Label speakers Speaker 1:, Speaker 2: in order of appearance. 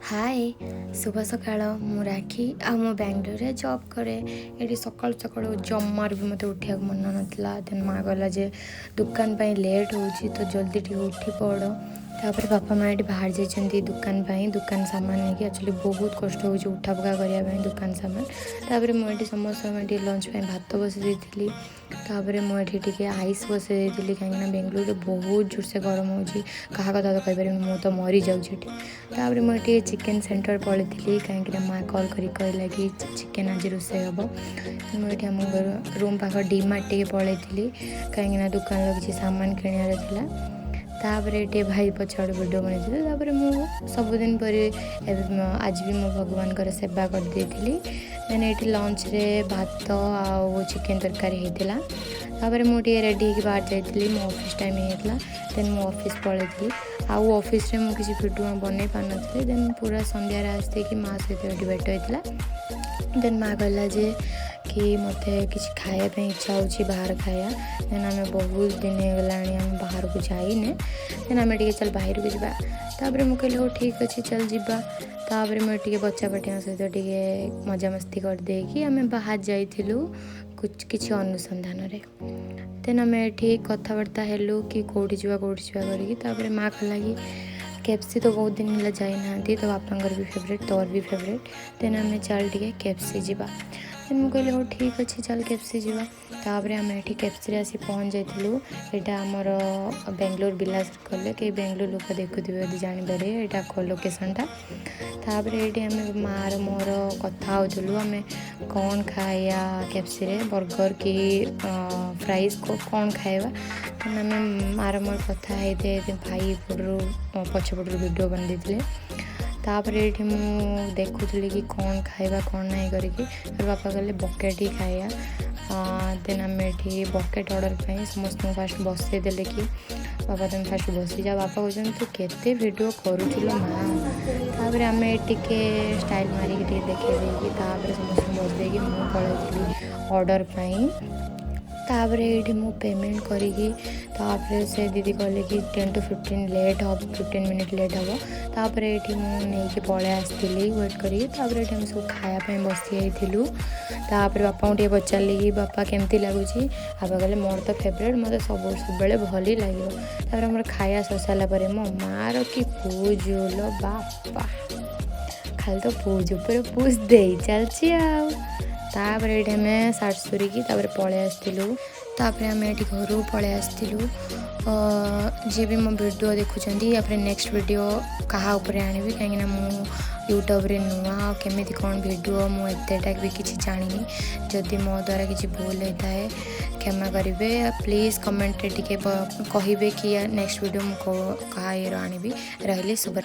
Speaker 1: हाय शुभ सकाळ मु राखी आ मो बेंगलोर रे जॉब करे ये सकाल सकाल जमार भी मत उठा मन नाला देन माँ कहला जे दुकान पे लेट हो तो जल्दी टी उठी पड़ तापर बापा माँ ये बाहर जाइए दुकान सामान नहीं एक्चुअली बहुत कष्ट हो उठा पका करने दुकान सामान तापर मुझे समस्त लंच पे भात बसई देती तापर मुझे आइस बसई देती कहीं बेंगलोर बहुत जोर से गरम हो क्या कथा तो कहीपर मु तो मरी जाऊँगी मुझे चिकेन सेंटर पलैली कहीं माँ कॉल कर कहला कि चिकेन आज रोसे हम मुझे आम रूम पाख डीमार्ट टे पलैली कहीं दुकान किसी सामान किणार तापर ये भाई पछाड़ वीडियो बनई मुझे सबुदिन पर आज भी मो भगवान कर सेवा करदे देन ये लंच रे भात आ चिकेन तरकारी होता तापर मुझे रेडी हो बाहर जाइली मो ऑफिस टाइम होता देन मो ऑफिस पलैली आउ ऑफिस रे मुझे वीडियो बनई पार नी देन पूरा संध्यार आसते कि माँ सहित भेट होता देन माँ कहला जे कि मत किसी खायापी इच्छा हो बाहर खाया देन आम बहुत दिन होगला बाहर को जाइने देन आम चल बाहर को जापर मुझे हो ठीक अच्छे चल जावा तापर मुझे बच्चा पाटिया सहित टे मजामस्ती करदे कि आम बाहर जाइलु कुछ किसी अनुसंधान रे देन आम ये कथबार्ता हेलु कि कौटी जा करके माँ कहला कि केएफसी तो बहुत दिन है जाना तो बापांर भी फेवरेट तोर भी फेवरेट देन आम चल टे केएफसी जावा देन मुझे कहली हो ठीक अच्छे चल केएफसी जावा तापर आम ये केएफसी आसी पहुँच जाइलु यहाँ आमर बेंगलोर बिला सर्कल कई बेंगलोर लोक देखुवे यदि जापर यहाँ लोकेशनटा तापर ये आम मार मोर कथा होलु आम कौन खाया केएफसी रे बर्गर कि फ्राइज को कौन खाଇବା आम मार मोर कथा होते भाई पटू पछपटू वीडियो बन देते तापर ये देखुली कि कौन खाଇବା कौन नहीं करके बापा कहले बकेट ही खाया देन आम ये बकेट ऑर्डर पर समस्त फास्ट बसई देले कि बापा तुम फास्ट बसी जा बापा कहते तू केते वीडियो करुल माँ तापर आम टे स्टाइल मारिक देखे तापर समस्त बस देगी मुझे पलैली ऑर्डर पर तापर ये मु पेमेंट करी से दीदी कहले कि 10 to 15 लेट हम 15 मिनट लेट हम तापर ये मुझे पलि आसती वेट करी तापर ये सब खायापी बसी जाइलु तापर बापा को पचारि कि बापा केमती लगुच बापा कहले मोर तो फेवरेट मत सब भल ही लगे तापर मोर खाया सर मो मार कि पूज लो बापा खाली तो पूज उपर पूज दे चलची तापर ये आम सार्ट सुरिकी पलि आसलु तापर आम ये घर पलि आसलु जी भी मो वीडियो देखुं या नेक्स्ट वीडियो क्या आनी कहीं मु यूट्यूब रे नुआ केमी कौन वीडियो मुझेटा भी किसी जानी जदि मो द्वारा किसी भूल होता है क्षमा करेंगे प्लीज़ कमेंट रे कहे कि नेक्स्ट वीडियो मुझे क्या आनी रही शुभ।